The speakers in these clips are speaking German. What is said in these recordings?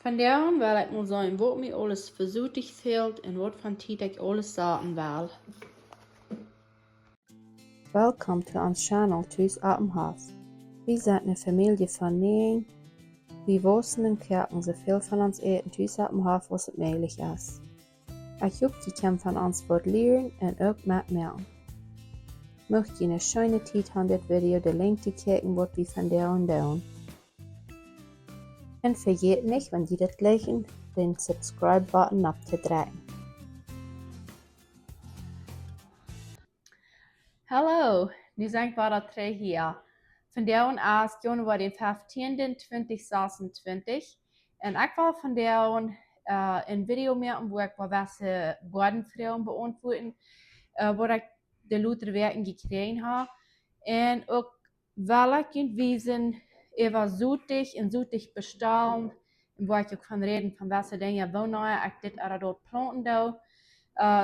Vandaag wil ik mal zijn wat mij alles verzoetig fehlt en wat van tijd ik alles sagen will. Welcome to ons channel Thuis Atemhaus. Wir sind eine Familie von 9. Wir wussten und kochen so viel von uns eten Thuis Atemhaus, was es möglich ist. Ich hoffe, ihr könnt von uns was lernen und auch mitmachen. Möchtet ihr eine schöne Zeit haben, das Video den Link zu klicken, was wir von der und tun. Und vergeet nicht, wenn ihr das gleichen, den Subscribe-Button abzudrücken. Hallo, nu zijn we weer terug hier. Vandaag is januari 15, 2026 en ik wil vandaag een video maken waar ik wat woordenvragen beantwoorden, waar ik de latere werken gekregen heb. En ook wil ik je wijzen over zoetig en zoetig bestaan, en waar ik ook van reden van welke dingen wanneer ik dit er dort planten doe.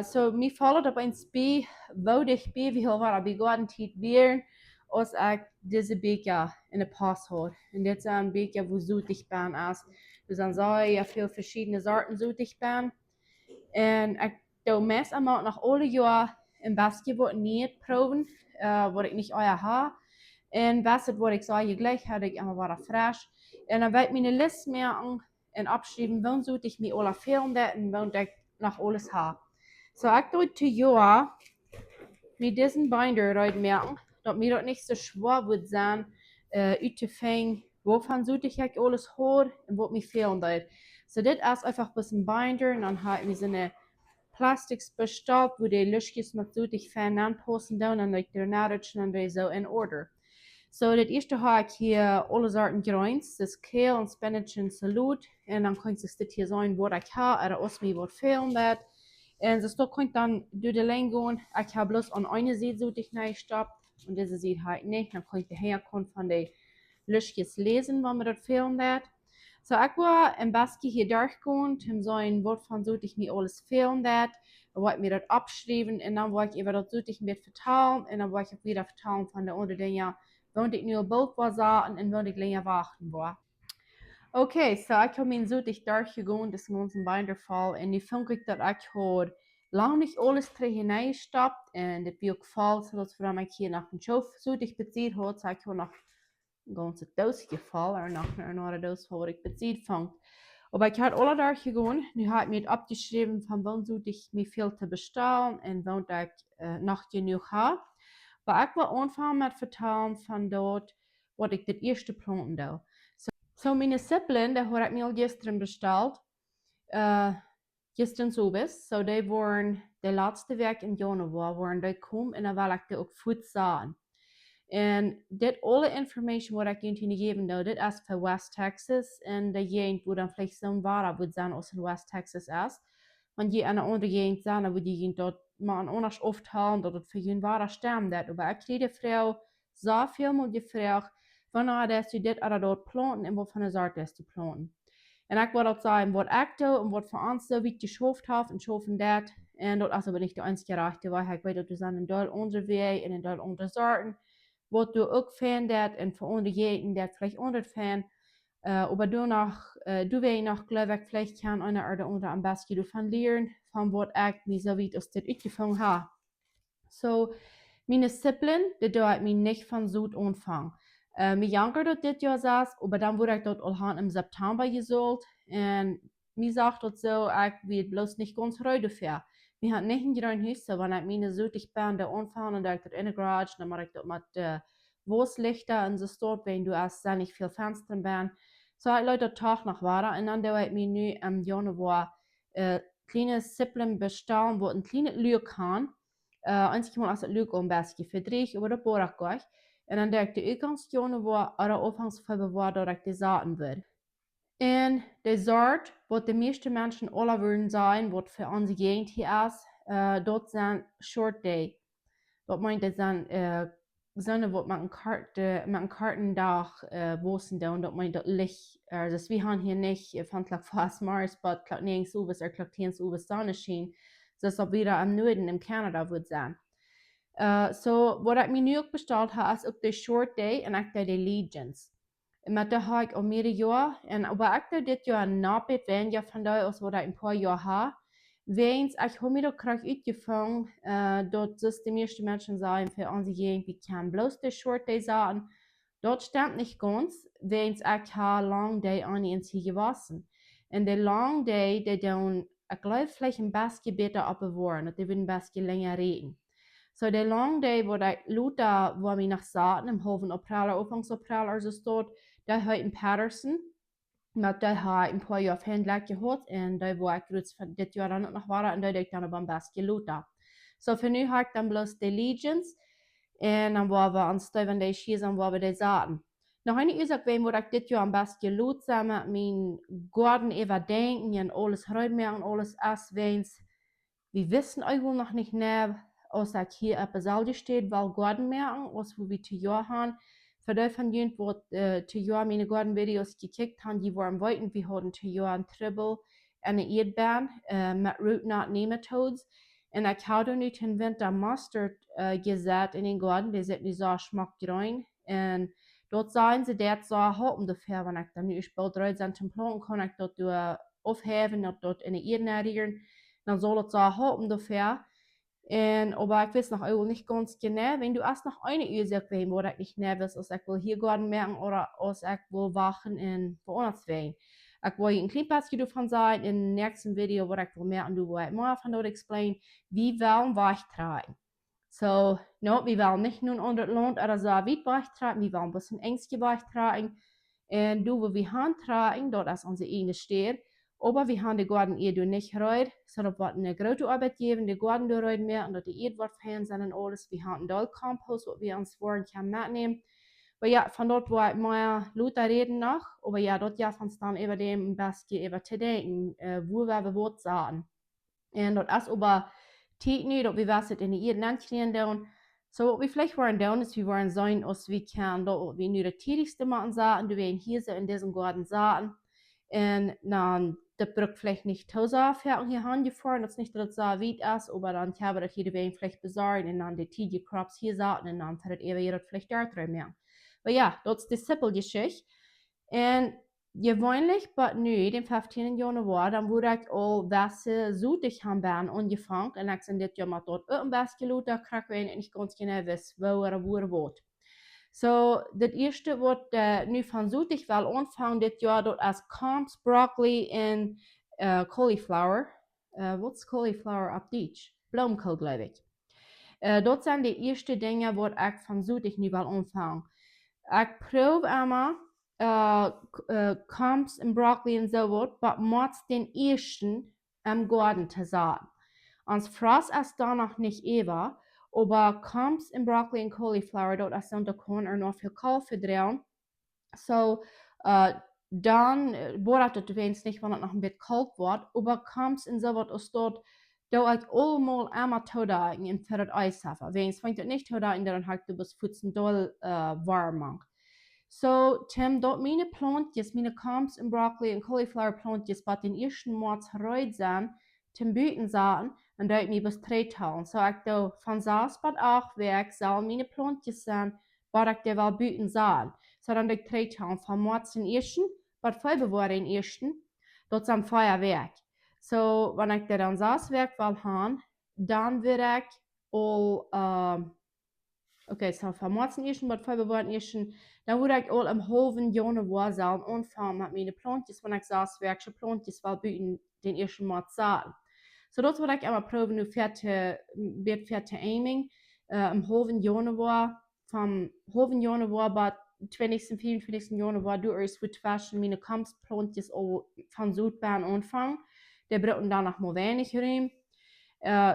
So me vallen op eens bij, wou ik bij wie heel waar bij God tijd weer, als ik deze beker in de pas hoor. En dit is een beker wo zoetig ben is. Dus dan zou je veel verschillende soorten zoetig ben. En ik doe meestal nog alle jaar een basje wat niet proeven, wat ik niet ooit heb. En wat ik zou je gleich had ik immer wat fresh. En dan wil ik mijn list maken en opschrijven, wanneer zoet ik me alle filmen en wanneer ik nog alles heb. So ik doe het jaar met deze binder uitmerken, dat mir dat niet zo schwer wordt zijn uit te vinden, wovon zoet ik alles hoor en wat mir fehlen doet. So dit is einfach ein bisschen binder en dan heb ik zo'n plastics besteld, wo die luchtjes met zoet ik fijn aanpassen doen en ik daarna rutschen en zo in order. So das erste habe ich hier alle Sorten Greens, das Kale und Spinach und Salat. Und dann kann es das hier sein, was ich habe, oder was mir was fehlen wird. Und das könnt dann durch die Länge gehen. Ich habe bloß an einer Seite so dich reingestoppt und diese Seite halt nicht. Dann könnt ihr herkommen von den Lüschjes lesen, was mir dort fehlen wird. So ich war im Basket hier durchgehen, um so ein Wort von so ich mir alles fehlen wird. Dann wollte ich mir das abschreiben und dann wollte ich über das so ich mir vertalen und dann wollte ich wieder vertalen von der anderen Dinge. Want ik nu op boot was en want ik länger wachten war. Okay, so ich habe mich so dicht durchgegangen, das ganze Binderfall, und ich finde, dass ich heute lange nicht alles drin hineingestoppt, und das mir auch gefällt, so dass wir mich hier nach dem Show so dicht bezieht hat, so ich habe noch eine ganze Dose gefallen, oder nach einer Dose, wo ich bezieht fand. Aber ich habe alle durchgegangen, nu habe ich mir abgeschrieben, von wann so ich mir viel zu bestellen, und wann ich noch genug habe. Maar ik wil aanvangen met vertellen van dat wat ik het eerste planten doe. So meine Siblingen, die habe ich mir gestern bestellt. Gestern sobis. So die waren de laatste week in januari waren die gekomen en dan wil ik die ook goed zagen. En dit alle information wat ik jullie geven doe, dit is voor West Texas en de gegend wo dan vielleicht zo'n waar wordt zijn als in West Texas is. Want je aan een andere gegend zijn, wo die dort man anders oft haben, dass es für ihn wahrer Stamm dat. Aber ich kriege die Frau so viel mal gefragt, wanneer dat du dit oder dort planten en wat van de soort dat du planten. En ik wil dat zeggen, wat ik doe en wat voor ons zo wie geschafft heb en schaffen dat. En dat is aber nicht der einzige rechte, weil ich weiß, dass du zijn een deel andere Wege en een deel andere soorten. Wat du ook fan dat en voor andere jeden dat vielleicht anders fan. Aber du willst noch, glaube ich, vielleicht kann einer oder andere am besten davon lernen, von was ich mir so weit aus der angefangen habe. So, meine Siblingen, die tue ich mir nicht von Süd anfangen. Mein Younger dort dit Jahr saß, aber dann wurde ich dort al im September gesollt. Und mir sagt dort so, ich will bloß nicht ganz heute dafür. Wir haben nicht ein grünes Haus, so wenn ich meine südlich bin, da anfangen und ich dort in der Garage, dann mache ich dort mit Wurstlichter und so dort, wenn du erst sehr nicht viel Fenster bin. So ich Leute Tag noch weiter und dann tue ich mir nu im Januar kleine Siblingen bestellen, wo ein kleines Lüg kann. Einzig mal als het leuk om best verdrieig over de borakkoch. En dan denk ik ganz januar oder Anfangs Februar dat ik de zaten wird. En de soort wat de meeste mensen alle würden zijn, wat voor onze gegend hier is, dat zijn short day. Dat meint dat zijn Sonne, wat met een kartendag wosen doen, dat meint dat licht, dus we gaan hier niet van het fast Mars, maar klok 9 uur er klok 10 uur zonne schijnt. Dus dat wieder am Norden in Canada wird sein. So, wat ik me nu ook besteld heb, is ook de short day en ook de Legions. met de heb ik al meerdere jaar. En aber ik dit jaar nabit, wenn ja van daar als wat ik een paar jaar ha. Wens ik heb me dat krijg uitgevangen, dat dus de meeste mensen zijn für onze gegend, wie kan bloß de short day sagen. Dat stimmt nicht ganz, wens ik ha lang day aan eens hier gewassen. En de long day, die dan, ik geloof vielleicht een beetje beter abbewahren, dat die een beetje länger reden. So de long day, wo ik Luther, wo wir nach zaten, im halven april, Anfangs april, also stort, daar had in Patterson, maar daar had een paar jaar vriendelijk gehad en daar waar ik dus van dit jaar dan ook nog waren en daar deed ik dan op een beetje Luther. So voor nu had ik dan bloß de Legions en dan waren we aan stuiven de schies en waar we de zaten. Nog een uur weet waar ik dit jaar een beetje Luther met mijn Gordon even denken en alles ruimen en alles als wens. Wir wissen eigentlich noch nicht näher, als ik hier op dezelfde steht, wel Gordon merken, als wo wir te jaar haben. Voor die van jullie wat te jaar mijn Gordon video's gekeken hebben, die waren weten, we hadden te jaar een tribbel en een eetbaan met root knot nematodes. En ik had nu ten winter mustard gezet in een Gordon, die zit nu zo smakgerein. En dat zijn ze dat zo hopen dafür, wanneer ik dan nu spel eruit zijn ten planten, kan ik dat opheffen, dat in de eetnarieren. Dan soll es so halten ungefähr. Aber ich weiß noch auch nicht ganz genau, wenn du erst noch eine Ursache weißt, wo ich nicht nervös ist, als ich will hier gerade merken oder als ich will wachen in woanders sein. Ich will ein kleines bisschen davon sagen, in dem nächsten Video, wo ich will merken, du willst mehr von dort explain, wie wollen wir tragen. So, no, wir wollen nicht nur unter Land oder so weit tragen, wir wollen ein bisschen ängstlich tragen. Und du, wo wir Hand tragen, dort ist unsere eigene Stier. Aber wir haben die Garten eher nicht reut, sondern wir eine große Arbeit geben, die Garten reut mehr und dass die Erd wird fein sein und alles. Wir haben einen Kompost, wo wir uns wollen können mitnehmen. Aber ja, von dort war mehr Leute reden noch, aber ja, dort ja von dann über dem ein bisschen über zu denken, wo wir was sagen. Und dort ist aber Technik, dass wir was in die Erd ankriegen down. So, was wir vielleicht wollen down ist, wir wollen sein, als wir können, dort wir nur das tätigste machen sagen, du werden hier so in diesem Garten sagen. Und dann, das braucht vielleicht nicht tausend Ferien hier angefahren, das ist nicht, dass es so weit ist, aber dann habe ich hier wen vielleicht besorgt und dann die TG Crops hier saßen und dann hat er vielleicht dort drin mehr. Aber ja, das ist die Sippel-Geschichte. Und gewöhnlich, aber nu, den 15. Januar, dann wurde ich all Wässer südlich haben werden angefangen und ich sind jetzt ja mal dort auch ein bisschen gelutet, krieg ich nicht ganz genau wissen, wo oder wo er wird. So, das erste wird nu van zoetig wel aanvangen dit jaar, dat is Combs, broccoli en cauliflower. Wat is cauliflower op Duits? Bloemkool, geloof ik. Dat zijn de eerste dingen wat ik van zoetig nu wel aanvang. Ik proef immer Combs en broccoli en zo wat, maar moet den eersten im Garten te zaten. Ons Frost is dan nog niet even. Aber Combs en broccoli en cauliflower, dat is dan de kon nog veel kalf verdrehen. So, dann, borat het wens nicht, wenn es noch ein bisschen kalt wird, aber Combs en so wat is dort, da ik allemaal einmal todagen in für das Eis haben. Wenn es fängt nicht todagen, dann halt du bis 14 doll warm macht. So, Tim, dort meine Plantjes, meine Combs en broccoli en cauliflower Plantjes, bei den ersten Monats reut sind, Tim Büten sahen, en dat ik me bis 3 talen. So ik do van 6 tot 8 werk zal mijn plantjes zijn, waar ik de wel buiten zaal. So dan doe ik 3 talen van maart in eersten, wat 5 worden in eersten, dat zijn 4 werk. So, wanneer ik dan 6 werk wil gaan, dan wil ik al, so van maart in eersten, wat 5 worden in eersten, dan wil ik al een halve januar zal aanvangen met mijn plantjes, wanneer ik 6 werkje plantjes wel buiten den eersten maart zaal. So, dat wil ik immer proben, nu weer te aiming. Im halven Januar, vom halven Januar bis 20. 24. Januar, du erst wird waschen, meine Kampfplantjes von Südbahn anfangen. Der braucht dann noch mal wenig Raum.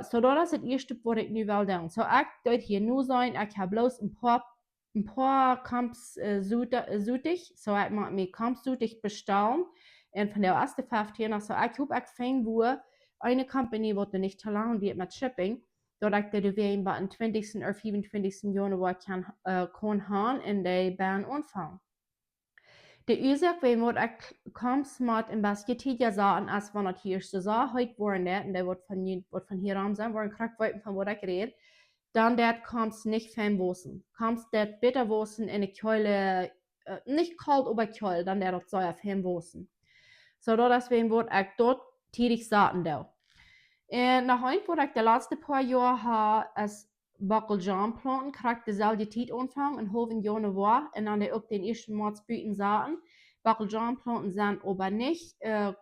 So, dat is het eerste wat ik nu wil doen. So, ik doe hier nu zijn, ik heb bloß een paar kamps zoetig. So, ik maak me kamps zoetig bestellen. En van de eerste 15, so, ik hoop ik fijn woe. Eine Company wollte nicht zu lang wird mit Shipping, dort ich der Wein bei dem 20. oder 25. Januar kann haben in der Bahn anfangen. Die Ursache, wenn wir kommst mit im Basketit ja sagen, als wenn das hier so sah, heute waren das, und der wird von hier an sein, waren Krackweiten von wo ich rede, dann das kommst nicht fein wussen. Kommst das bitter wussen in eine Keule nicht kalt, aber kalt, dann der das Säuer für ihn wissen. So, deswegen wurde ich dort tätig Saaten da. Und nach ein, wo ich die letzten paar Jahre habe, als Backeljan planten, kriegt dezelfde tijd anfangen in halven Januar und dann auch den ersten März bieten Saaten. Backeljan planten sind aber nicht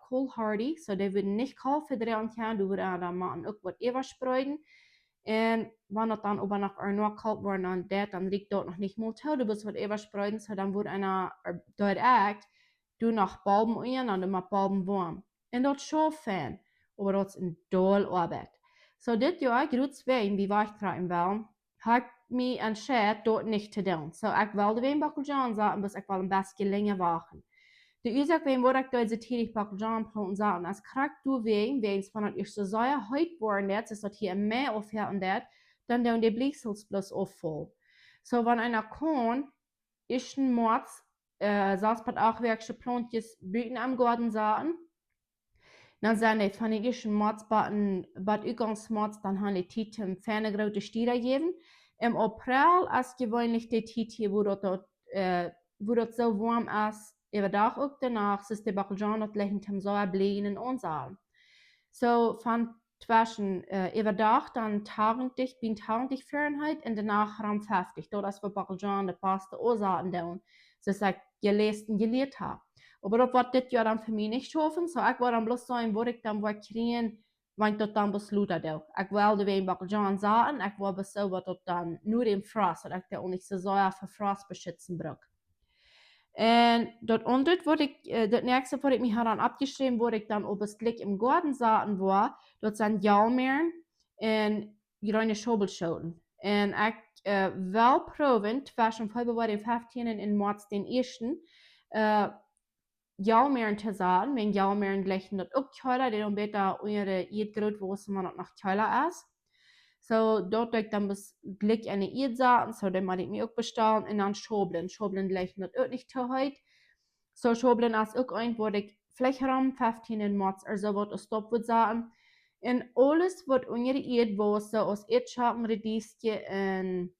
cold hardy, so die würden nicht kalt verdrehen können, die würden dann machen auch was überspreiden. Und wenn das dann aber nach einer kalt war, dann liegt dort noch nicht mal zu, du bist was überspreiden, so dann wird einer dort echt, du nach Balben ein und du machst Balben warm. Und das ist schon fan, aber das ist ein doll Arbeit. So dit jaar, groot zwijn wie waar ik krijgen wil, heb ik me entschieden dort nicht te doen. So ik wilde weer een bakkeljan zaten, bis ik wel een beetje länger wagen. De Ursache, wem wurde ich dort so tätig bakkeljan planten zaten, als krijg du wegen van het eerste Säuer heute worden, dat is dat hier mehr aufhört und dat, dann doen die Bliksels bloß auffall. So, wenn einer kann, ist ein Mords, saß bei auch welche Plantjes Blüten am Garten sahen, dan zijn die van de eerste maatbaten, wat uitgangsmaats, dan gaan die tijd fijne grote stieren geven. Im April is gewoonlijk de tijd hier, wo dat zo warm is, overdag ook danach, is de bakkeljan dat liggen tem zo blijven in ons aan. So van zwischen overdag dan 20, bin 20 Fahrenheit und danach ram 50. Dat is wat bakkeljan de paste oorzaken doen. Dus ik geleerd habe. Aber das wird das Jahr dann für mich nicht schaffen. So, ich war dann bloß sagen, wo ich dann kriegen, wenn ich das dann beschlossen habe. Ich wollte wegen Bakkeljan sagen, ich war bis so, was das dann nur im Frost, dass ich da auch nicht so sehr für Frost beschützen brauche. Und das andere, das nächste, was ich mich dann abgeschrieben, wo ich dann ob es Glück im Garten sahen war, das sind Jalmeeren und grüne Schobelschoten. Und ich will proben, zwischen Februar 15. in März den 1. Jalmeeren te zaten, men jalmeeren leggen dat ook keulen, die dan beter eure eet groot worden, maar dat nog keulen is. So, dort ik dan gelijk in de eet zaten, so dan moet ik me ook bestellen, en dan schobelen. Schobelen leggen dat ook niet te heut. So, schobelen is ook een, wo ik vlechtram 15 März, also wat een stop wordt zaten. En alles wat eure eet was, zoals eetschappen, rediesje en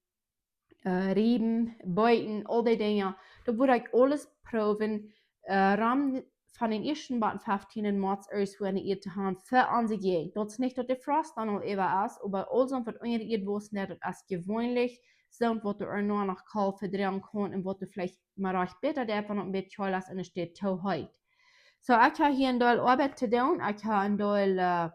Reben, Beuten, all die dingen, dat wordt ik alles proben, ram van den ersten Bad 15 März aus, wo eine Ehe haben, für an sich gehen. Das ist nicht, dass der Frost dann auch immer ist, aber alles, was eine Ehe wissen, das ist gewöhnlich, so, was du auch nur noch kalt verdrehen kannst und was du vielleicht mal recht besser davon und ein bisschen kalt ist, und es steht zu heute. So, ich habe hier ein Teil Arbeit zu tun, ich habe ein Teil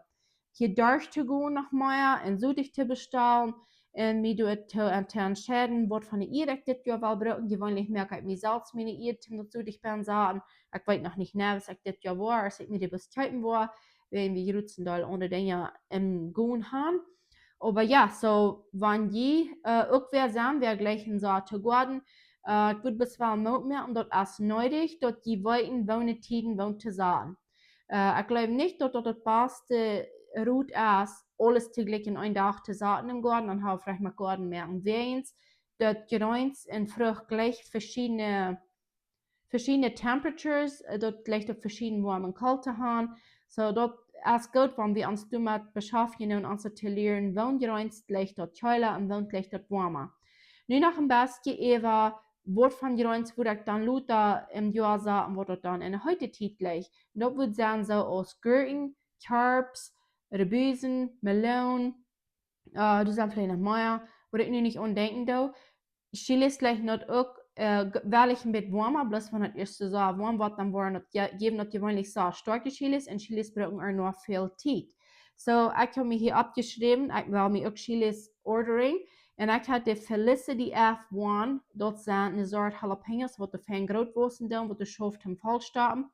hier durchzugehen nach Meier und so dich zu bestellen. Und mir dort zu entscheiden, was von der Ehe ich das Jahr will brauchen. Gewöhnlich merke ich mir selbst meine Ehe, dazu ich bin sagen, ich weiß noch nicht mehr, was ich das Jahr war, als ich mir die bestätigen war, wenn wir Rutzen da ohne Dinge im Gehen haben. Aber ja, so, wenn die auch wer sind, wer gleich in so zu gehen, ich würde bisweilen merken, dass es nötig dass die weiten Wohnetiden wohnen zu sein. Ich glaube nicht, dass das beste Route ist, alles tegelijk in een dag te zaten im Garten, dan haben wir vielleicht mal Garten mehr und weens. Das Geräuns in Frucht gleich verschiedene Temperatures, dort gleich auf verschiedene warme und kalte haben. So, dort ist gut, wenn wir uns damit beschäftigen und uns zu lernen, wann Geräuns gleich dort kühler und wann gleich dort warmer. Nu noch ein bisschen über, was von Geräuns würde ich dann lauter im Jahr sagen, was dort dann in der heutigen Zeit gleich. Und das würde sein so aus Gurken, Carbs, Rebusen, Melonen, du sagst vielleicht noch mehr, wo ich nicht undenken da. Chili ist gleich nicht auch, weil ich ein bisschen warmer, bloß wenn das erste so warm wird, dann wollen geben das gewöhnlich so starke Chilis und Chilis brauchen auch noch viel Zeit. So, ich habe mir hier abgeschrieben, ich will mir auch Chilis ordering und ich hatte Felicity F1, dort sind eine Sorte Jalapenos, die fein groß wurden, die du schafft im Vollstaben.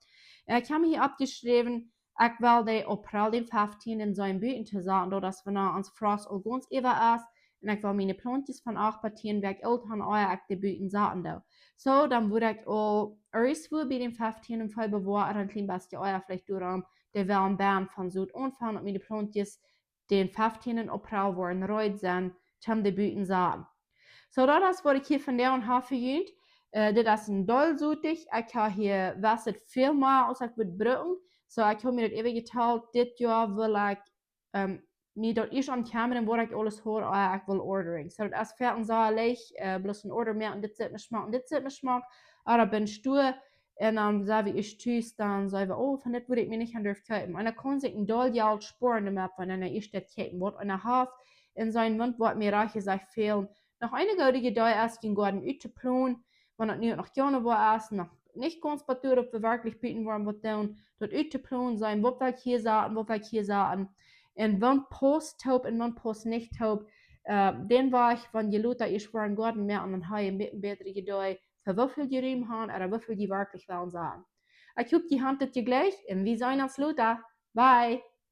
Ich habe mir hier abgeschrieben, ich will die April 15 in so einem Büten zu sagen, dass wir uns Frost auch ganz über ist. Und ich will meine Plantjes von 8 Partien weg Eltern euer die Büten sagen. So, dann würde ich auch erst bei den 15 im Fall bewahren, ein klein bisschen euer vielleicht durch die Wellen Bern von Süd anfangen und meine Plantjes den 15 April waren reut sind, zum die Büten sagen. So, das ist, was ich hier von der und habe verjünt. Das ist ein dollsütig. Ich habe hier Wasser viel mehr, als ich würde brauchen. So, ich habe mir das eben geteilt, dit Jahr will ich mir dort erst ankommen, wo ich alles höre, ich will ordering. So, das ist fertig, so leicht, bloß ein Order mehr und das sieht nicht schmack und das sieht nicht schmack. oder bin stur, und dann sage ich tschüss, dann sage ich, oh, von das würde ich mir nicht an dürfen kaufen. Und dann kann sich ein Dollar sparen damit, wenn einer ist, das kaufen wird. Und er hat in seinem Mund, wird mir reiche sich fehlen. Noch eine gute Day erst den Garten utzuplanen, wenn das nicht noch gerne war, erst noch nicht ganz betur, ob wir wirklich bieten wollen, was dann dort utzuplanen sein, was wir hier sagen, was wir hier sagen. Und wenn Post taub und wenn Post nicht taub, den war ich, wenn die Leute ich war in Garten mehr und dann habe ich mit bessere Day, für wie viel die Riemen haben oder wie viel die wirklich wollen sagen. Ich hoffe, die handelt ihr gleich und wir sehen uns Leute. Bye!